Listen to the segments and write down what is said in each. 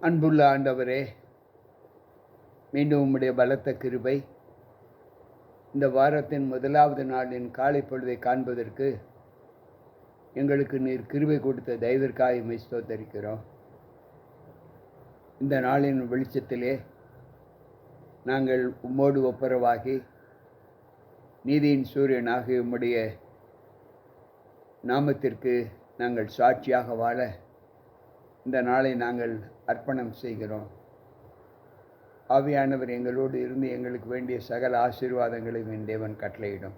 அன்புள்ள ஆண்டவரே, மீண்டும் உம்முடைய பலத்த கிருபை இந்த வாரத்தின் முதலாவது நாளின் காலை பொழுதை காண்பதற்கு எங்களுக்கு நீர் கிருபை கொடுத்த தயவிற்காக உம்மை ஸ்தோத்தரிக்கிறோம். இந்த நாளின் வெளிச்சத்திலே நாங்கள் உம்மோடு ஒப்புரவாகி நீதியின் சூரியனாகி உம்முடைய நாமத்திற்கு நாங்கள் சாட்சியாக வாழ இந்த நாளை நாங்கள் அர்ப்பணம் செய்கிறோம். ஆவியானவர் எங்களோடு இருந்து எங்களுக்கு வேண்டிய சகல ஆசீர்வாதங்களையும் என் தேவன் கட்டளையிடும்.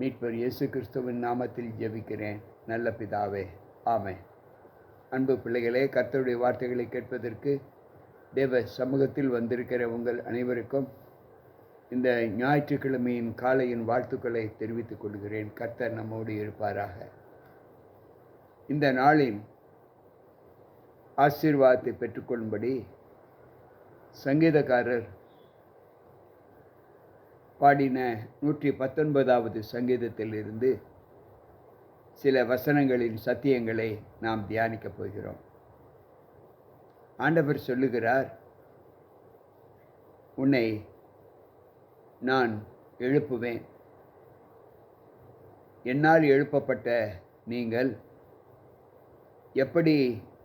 மீட்பர் இயேசு கிறிஸ்துவின் நாமத்தில் ஜெபிக்கிறேன் நல்ல பிதாவே, ஆமென். அன்பு பிள்ளைகளே, கர்த்தருடைய வார்த்தைகளை கேட்பதற்கு தேவ சமூகத்தில் வந்திருக்கிற உங்கள் அனைவருக்கும் இந்த ஞாயிற்றுக்கிழமையின் காலையின் வாழ்த்துக்களை தெரிவித்துக் கொள்கிறேன். கர்த்தர் நம்மோடு இருப்பாராக. இந்த நாளின் ஆசீர்வாதத்தை பெற்றுக்கொள்ளும்படி சங்கீதக்காரர் பாடின 119வது சங்கீதத்திலிருந்து சில வசனங்களின் சத்தியங்களை நாம் தியானிக்கப் போகிறோம். ஆண்டவர் சொல்லுகிறார், உன்னை நான் எழுப்புவேன். என்னால் எழுப்பப்பட்ட நீங்கள் எப்படி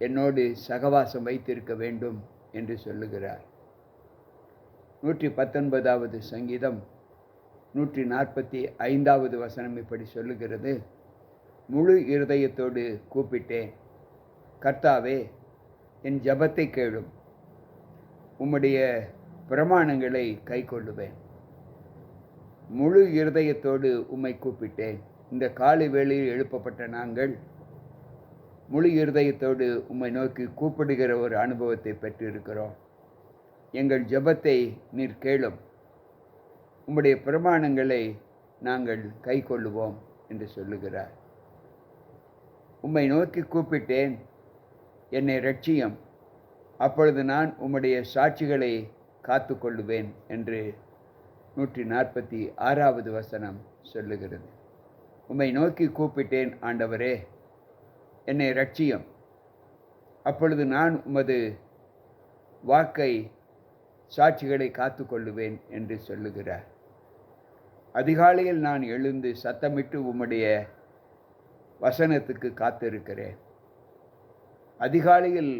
என்னோடு சகவாசம் வைத்திருக்க வேண்டும் என்று சொல்லுகிறார். 119வது சங்கீதம் 145வது வசனம் இப்படி சொல்லுகிறது, முழு இருதயத்தோடு கூப்பிட்டேன், கர்த்தாவே என் ஜெபத்தை கேளும், உம்முடைய பிரமாணங்களை கைக்கொள்ளுவேன். முழு இருதயத்தோடு உம்மை கூப்பிட்டேன். இந்த காலை வேளையில் எழுப்பப்பட்ட நாங்கள் முழு இருதயத்தோடு உம்மை நோக்கி கூப்பிடுகிற ஒரு அனுபவத்தை பெற்றிருக்கிறோம். எங்கள் ஜெபத்தை நீர் கேளும், உம்முடைய பிரமாணங்களை நாங்கள் கைக்கொள்ளுவோம் என்று சொல்லுகிறார். உம்மை நோக்கி கூப்பிட்டேன், என்னை இரட்சியும், அப்பொழுது நான் உம்முடைய சாட்சிகளை காத்து கொள்ளுவேன் என்று 146வது வசனம் சொல்லுகிறது. உம்மை நோக்கி கூப்பிட்டேன், ஆண்டவரே என்னை இரட்சியும், அப்பொழுது நான் உமது வாக்கை சாட்சிகளை காத்து கொள்ளுவேன் என்று சொல்லுகிறார். அதிகாலையில் நான் எழுந்து சத்தமிட்டு உம்முடைய வசனத்துக்கு காத்திருக்கிறேன். அதிகாலையில்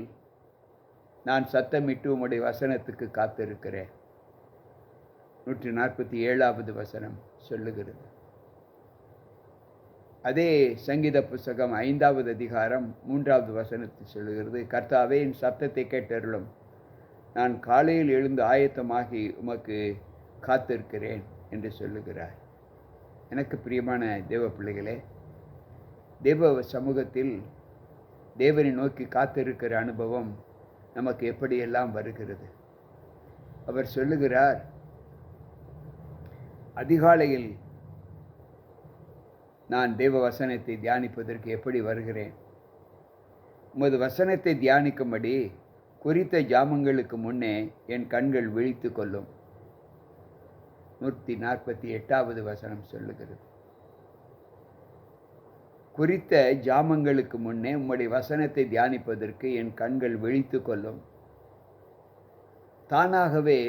நான் சத்தமிட்டு உம்முடைய வசனத்துக்கு காத்திருக்கிறேன். 147வது வசனம் சொல்லுகிறது. அதே சங்கீத புஸ்தகம் 5வது அதிகாரம் 3வது வசனத்தில் சொல்லுகிறது, கர்த்தாவே என் சத்தத்தை கேட்டருளும், நான் காலையில் எழுந்து ஆயத்தமாகி உமக்கு காத்திருக்கிறேன் என்று சொல்லுகிறார். எனக்கு பிரியமான தேவ பிள்ளைகளே, தேவ சமூகத்தில் தேவனை நோக்கி காத்திருக்கிற அனுபவம் நமக்கு எப்படியெல்லாம் வருகிறது? அவர் சொல்லுகிறார், அதிகாலையில் நான் தேவ வசனத்தை தியானிப்பதற்கு எப்படி வருகிறேன்? உமது வசனத்தை தியானிக்கும்படி குறித்த ஜாமங்களுக்கு முன்னே என் கண்கள் விழித்து கொள்ளும். 148வது வசனம் சொல்லுகிறது, குறித்த ஜாமங்களுக்கு முன்னே உம்முடைய வசனத்தை தியானிப்பதற்கு என் கண்கள் விழித்து கொள்ளும். தானாகவே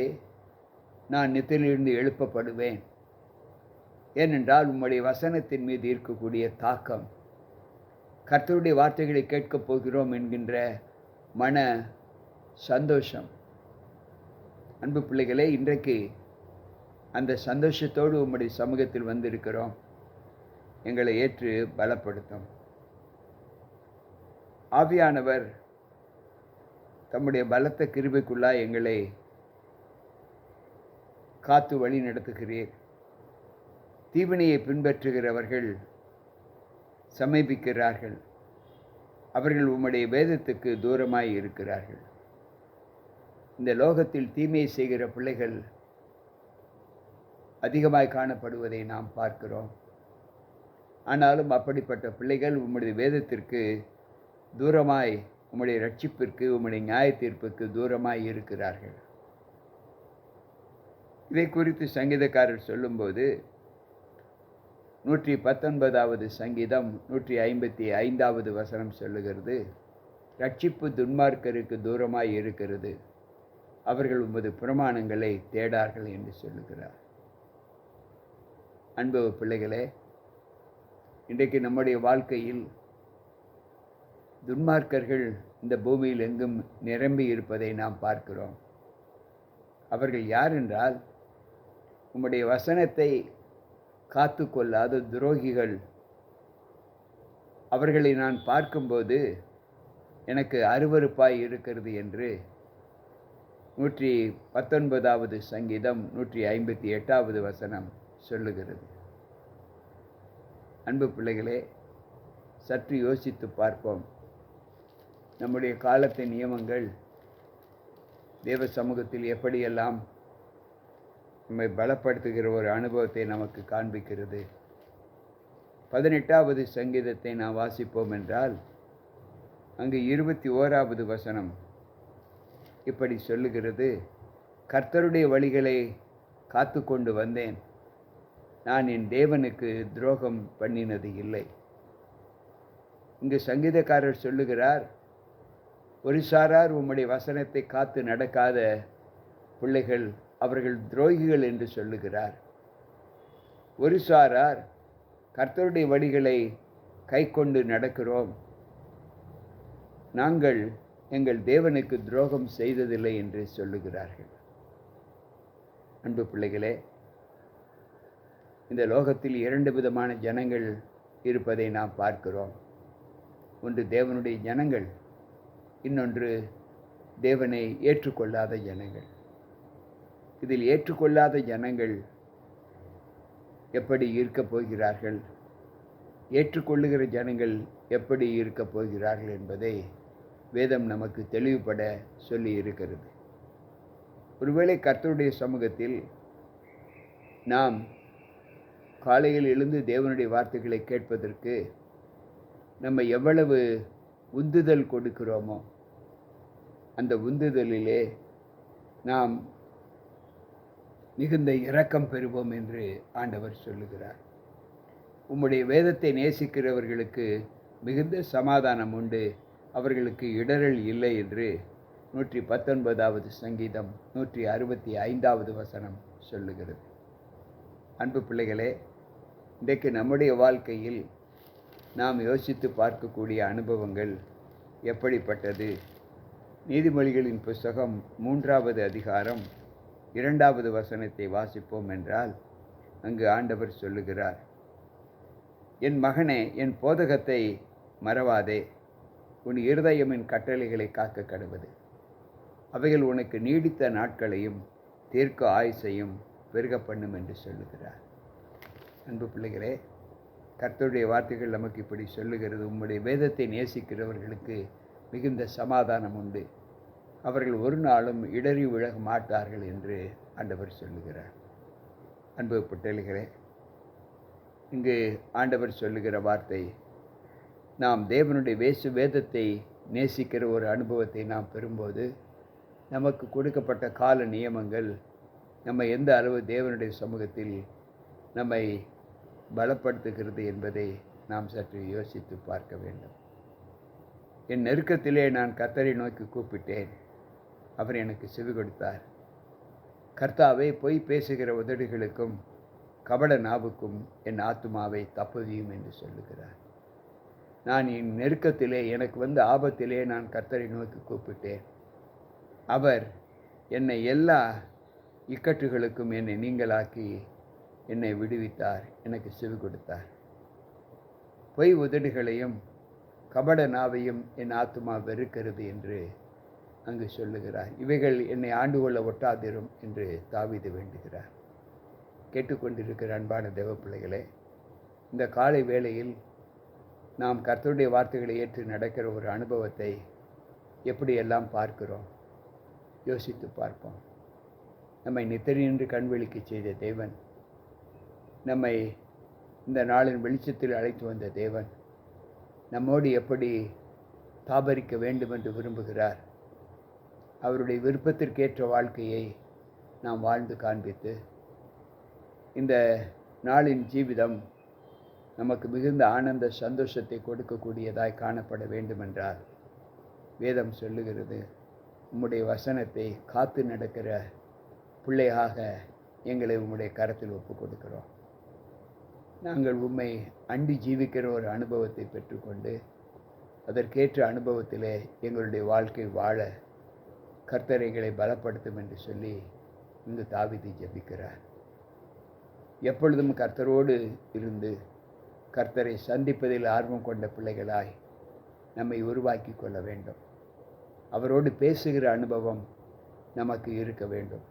நான் நித்திலிருந்து எழுப்பப்படுவேன். ஏனென்றால் உம்முடைய வசனத்தின் மீது இருக்கக்கூடிய தாக்கம், கர்த்தருடைய வார்த்தைகளை கேட்கப் போகிறோம் என்கின்ற மன சந்தோஷம். அன்பு பிள்ளைகளே, இன்றைக்கு அந்த சந்தோஷத்தோடு உம்முடைய சமூகத்தில் வந்திருக்கிறோம். எங்களை ஏற்று பலப்படுத்தும். ஆவியானவர் தம்முடைய பலத்த கிருபைக்குள்ளாய் எங்களை காத்து வழி நடத்துகிறீர். தீவினையை பின்பற்றுகிறவர்கள் சமீபிக்கிறார்கள். அவர்கள் உம்முடைய வேதத்துக்கு தூரமாய் இருக்கிறார்கள். இந்த லோகத்தில் தீமையை செய்கிற பிள்ளைகள் அதிகமாய் காணப்படுவதை நாம் பார்க்கிறோம். ஆனாலும் அப்படிப்பட்ட பிள்ளைகள் உம்முடைய வேதத்திற்கு தூரமாய், உம்முடைய ரட்சிப்பிற்கு, உம்முடைய நியாய தீர்ப்புக்கு தூரமாய் இருக்கிறார்கள். இதை குறித்து சங்கீதக்காரர் சொல்லும்போது 119வது சங்கீதம் 155வது வசனம் சொல்லுகிறது, ரட்சிப்பு துன்மார்க்கருக்கு தூரமாய் இருக்கிறது, அவர்கள் உமது பிரமாணங்களை தேடார்கள் என்று சொல்லுகிறார். அன்பு பிள்ளைகளே, இன்றைக்கு நம்முடைய வாழ்க்கையில் துன்மார்க்கர்கள் இந்த பூமியில் எங்கும் நிரம்பி இருப்பதை நாம் பார்க்கிறோம். அவர்கள் யார் என்றால், உம்முடைய வசனத்தை காத்து கொள்ளாத துரோகிகள். அவர்களை நான் பார்க்கும்போது எனக்கு அருவருப்பாய் இருக்கிறது என்று 119வது சங்கீதம் 158வது வசனம் சொல்லுகிறது. அன்பு பிள்ளைகளே, சற்று யோசித்து பார்ப்போம். நம்முடைய காலத்தின் நியமங்கள் தேவ சமூகத்தில் எப்படியெல்லாம் நம்மை பலப்படுத்துகிற ஒரு அனுபவத்தை நமக்கு காண்பிக்கிறது. 18வது சங்கீதத்தை நாம் வாசிப்போம் என்றால், அங்கு 21வது வசனம் இப்படி சொல்லுகிறது: கர்த்தருடைய வழிகளை காத்து கொண்டு வந்தேன், நான் என் தேவனுக்கு துரோகம் பண்ணினது இல்லை. இங்கு சங்கீதக்காரர் சொல்லுகிறார், ஒரு சாரார் உம்முடைய வசனத்தை காத்து நடக்காத பிள்ளைகள், அவர்கள் துரோகிகள் என்று சொல்லுகிறார். ஒரு சாரார் கர்த்தருடைய வழிகளை கை கொண்டு நடக்கிறோம், நாங்கள் எங்கள் தேவனுக்கு துரோகம் செய்ததில்லை என்று சொல்லுகிறார்கள். அன்பு பிள்ளைகளே, இந்த லோகத்தில் 2 விதமான ஜனங்கள் இருப்பதை நாம் பார்க்கிறோம். ஒன்று தேவனுடைய ஜனங்கள், இன்னொன்று தேவனை ஏற்றுக்கொள்ளாத ஜனங்கள். இதில் ஏற்றுக்கொள்ளாத ஜனங்கள் எப்படி இருக்கப் போகிறார்கள், ஏற்றுக்கொள்ளுகிற ஜனங்கள் எப்படி இருக்கப் போகிறார்கள் என்பதை வேதம் நமக்கு தெளிவுபட சொல்லி இருக்கிறது. ஒருவேளை கர்த்தருடைய சமூகத்தில் நாம் காலையில் எழுந்து தேவனுடைய வார்த்தைகளை கேட்பதற்கு நம்ம எவ்வளவு உந்துதல் கொடுக்கிறோமோ, அந்த உந்துதலிலே நாம் மிகுந்த இரக்கம் பெறுவோம் என்று ஆண்டவர் சொல்லுகிறார். உம்முடைய வேதத்தை நேசிக்கிறவர்களுக்கு மிகுந்த சமாதானம் உண்டு, அவர்களுக்கு இடரல் இல்லை என்று 119வது சங்கீதம் 165வது வசனம் சொல்லுகிறது. அன்பு பிள்ளைகளே, இன்றைக்கு நம்முடைய வாழ்க்கையில் நாம் யோசித்து பார்க்கக்கூடிய அனுபவங்கள் எப்படிப்பட்டது? நீதிமொழிகளின் புஸ்தகம் 3வது அதிகாரம் 2வது வசனத்தை வாசிப்போம் என்றால், அங்கு ஆண்டவர் சொல்லுகிறார்: என் மகனே, என் போதகத்தை மறவாதே, உன் இருதயம் என் கட்டளைகளை காக்க கடவது. அவைகள் உனக்கு நீடித்த நாட்களையும் தீர்க்க ஆயுசையும் பெருக பண்ணும் என்று சொல்லுகிறார். அன்பு பிள்ளைகளே, கர்த்தருடைய வார்த்தைகள் நமக்கு இப்படி சொல்லுகிறது: உம்முடைய வேதத்தை நேசிக்கிறவர்களுக்கு மிகுந்த சமாதானம் உண்டு, அவர்கள் ஒரு நாளும் இடறி விழக மாட்டார்கள் என்று ஆண்டவர் சொல்லுகிறார். அன்பு பிள்ளைகளே, இங்கு ஆண்டவர் சொல்லுகிற வார்த்தை, நாம் தேவனுடைய வேதத்தை நேசிக்கிற ஒரு அனுபவத்தை நாம் பெறும்போது நமக்கு கொடுக்கப்பட்ட கால நியமங்கள் நம்ம எந்த அளவு தேவனுடைய சமூகத்தில் நம்மை பலப்படுத்துகிறது என்பதை நாம் சற்று யோசித்து பார்க்க வேண்டும். என் நெருக்கத்திலே நான் கர்த்தரை நோக்கி கூப்பிட்டேன், அவர் எனக்கு செவி கொடுத்தார். கர்த்தாவே, பொய் பேசுகிற உதடுகளுக்கும் கபட நாவுக்கும் என் ஆத்துமாவை தப்புவியும் என்று சொல்லுகிறார். நான் என் நெருக்கத்திலே, எனக்கு வந்த ஆபத்திலே நான் கர்த்தரை நோக்கி கூப்பிட்டேன். அவர் என்னை எல்லா இக்கட்டுகளுக்கும் என்னை நீங்களாக்கி என்னை விடுவித்தார், எனக்கு செவி கொடுத்தார். பொய் உதடுகளையும் கபட நாவையும் என் ஆத்துமா வெறுக்கிறது என்று அங்கு சொல்லுகிறார். இவைகள் என்னை ஆண்டு கொள்ள ஒட்டாதிரும் என்று தாவீது வேண்டுகிறார். கேட்டுக்கொண்டிருக்கிற அன்பான தேவ பிள்ளைகளே, இந்த காலை வேளையில் நாம் கர்த்தருடைய வார்த்தைகளை ஏற்று நடக்கிற ஒரு அனுபவத்தை எப்படியெல்லாம் பார்க்கிறோம் யோசித்து பார்ப்போம். நம்மை நித்திரையின்றி கண்விழிக்க செய்த தேவன், நம்மை இந்த நாளின் வெளிச்சத்தில் அழைத்து வந்த தேவன், நம்மோடு எப்படி தாபரிக்க வேண்டும் என்று விரும்புகிறார். அவருடைய விருப்பத்திற்கேற்ற வாழ்க்கையை நாம் வாழ்ந்து காண்பித்து இந்த நாளின் ஜீவிதம் நமக்கு மிகுந்த ஆனந்த சந்தோஷத்தை கொடுக்கக்கூடியதாய் காணப்பட வேண்டுமென்றால் வேதம் சொல்லுகிறது, உம்முடைய வசனத்தை காத்து நடக்கிற பிள்ளையாக எங்களை உம்முடைய கரத்தில் ஒப்புக் கொடுக்கிறோம். நாங்கள் உம்மை அண்டி ஜீவிக்கிற ஒரு அனுபவத்தை பெற்றுக்கொண்டு அதற்கேற்ற அனுபவத்திலே எங்களுடைய வாழ்க்கை வாழ கர்த்தர் எங்களை பலப்படுத்தும் என்று சொல்லி இங்கு தாவீது ஜெபிக்கிறார். எப்பொழுதும் கர்த்தரோடு இருந்து கர்த்தரை சந்திப்பதில் ஆர்வம் கொண்ட பிள்ளைகளாய் நம்மை உருவாக்கி கொள்ள வேண்டும். அவரோடு பேசுகிற அனுபவம் நமக்கு இருக்க வேண்டும்.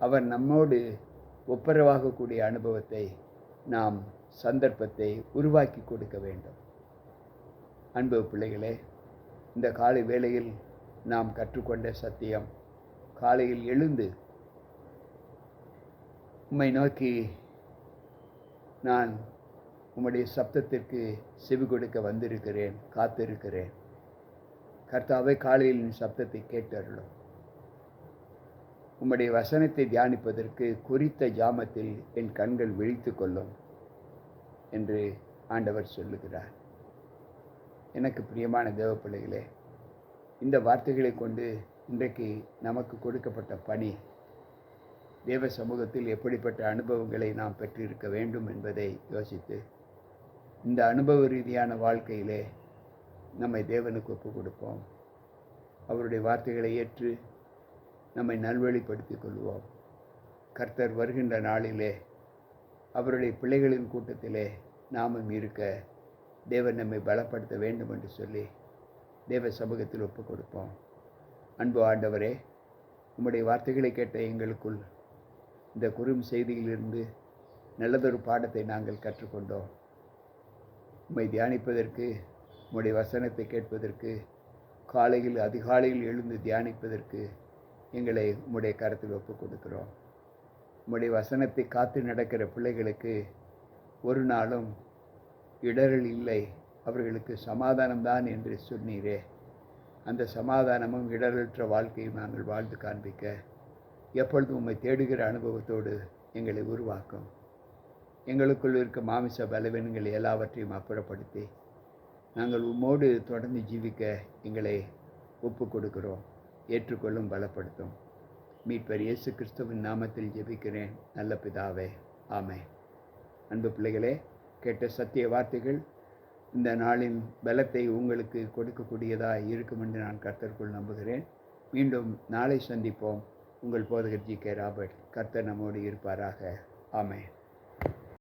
அவர் நம்மோடு ஒப்புரவாகக்கூடிய அனுபவத்தை நாம் சந்தர்ப்பத்தை உருவாக்கி கொடுக்க வேண்டும். அன்பு பிள்ளைகளே, இந்த காலை வேளையில் நாம் கற்றுக்கொண்ட சத்தியம், காலையில் எழுந்து உம்மை நோக்கி நான் உம்முடைய சப்தத்திற்கு செவி கொடுக்க வந்திருக்கிறேன், காத்திருக்கிறேன். கர்த்தாவே, காலையில் என் சப்தத்தை கேட்டருளும். உம்முடைய வசனத்தை தியானிப்பதற்கு குறித்த ஜாமத்தில் என் கண்கள் விழித்து கொள்ளும் என்று ஆண்டவர் சொல்லுகிறார். எனக்கு பிரியமான தேவ பிள்ளைகளே, இந்த வார்த்தைகளை கொண்டு இன்றைக்கு நமக்கு கொடுக்கப்பட்ட பணி, தேவ சமூகத்தில் எப்படிப்பட்ட அனுபவங்களை நாம் பெற்றிருக்க வேண்டும் என்பதை யோசித்து இந்த அனுபவ ரீதியான வாழ்க்கையிலே நம்மை தேவனுக்கு ஒப்புக் கொடுப்போம். அவருடைய வார்த்தைகளை ஏற்று நம்மை நல்வழிப்படுத்திக் கொள்வோம். கர்த்தர் வருகின்ற நாளிலே அவருடைய பிள்ளைகளின் கூட்டத்திலே நாமும் இருக்க தேவன் நம்மை பலப்படுத்த வேண்டும் என்று சொல்லி தேவ சமூகத்தில் ஒப்புக் கொடுப்போம். அன்பு ஆண்டவரே, உம்முடைய வார்த்தைகளை கேட்ட எங்களுக்குள் இந்த குறும் செய்தியிலிருந்து நல்லதொரு பாடத்தை நாங்கள் கற்றுக்கொண்டோம். உம்மை தியானிப்பதற்கு, உம்முடைய வசனத்தை கேட்பதற்கு, காலையில் அதிகாலையில் எழுந்து தியானிப்பதற்கு எங்களை உம்முடைய கரத்தில் ஒப்புக் கொடுக்கிறோம். உம்முடைய வசனத்தை காத்து நடக்கிற பிள்ளைகளுக்கு ஒரு நாளும் இடரல் இல்லை, அவர்களுக்கு சமாதானம்தான் என்று சொன்னீரே. அந்த சமாதானமும் இடரற்ற வாழ்க்கையும் நாங்கள் வாழ்ந்து காண்பிக்க எப்பொழுதும் உம்மை தேடுகிற அனுபவத்தோடு எங்களை உருவாக்கும். எங்களுக்குள் இருக்க மாமிச பலவீனங்கள் எல்லாவற்றையும் அப்புறப்படுத்தி நாங்கள் உம்மோடு தொடர்ந்து ஜீவிக்க எங்களை ஒப்புக் கொடுக்கிறோம். ஏற்றுக்கொள்ளும், பலப்படுத்தும். மீட்பர் இயேசு கிறிஸ்துவின் நாமத்தில் ஜெபிக்கிறேன் நல்ல பிதாவே, ஆமென். அன்பு பிள்ளைகளே, கேட்ட சத்திய வார்த்தைகள் இந்த நாளின் பலத்தை உங்களுக்கு கொடுக்கக்கூடியதாக இருக்கும் என்று நான் கர்த்தருக்குள் நம்புகிறேன். மீண்டும் நாளை சந்திப்போம். உங்கள் போதகர் ஜி.கே. ராபர்ட். கர்த்தர் நம்மோடு இருப்பாராக. ஆமென்.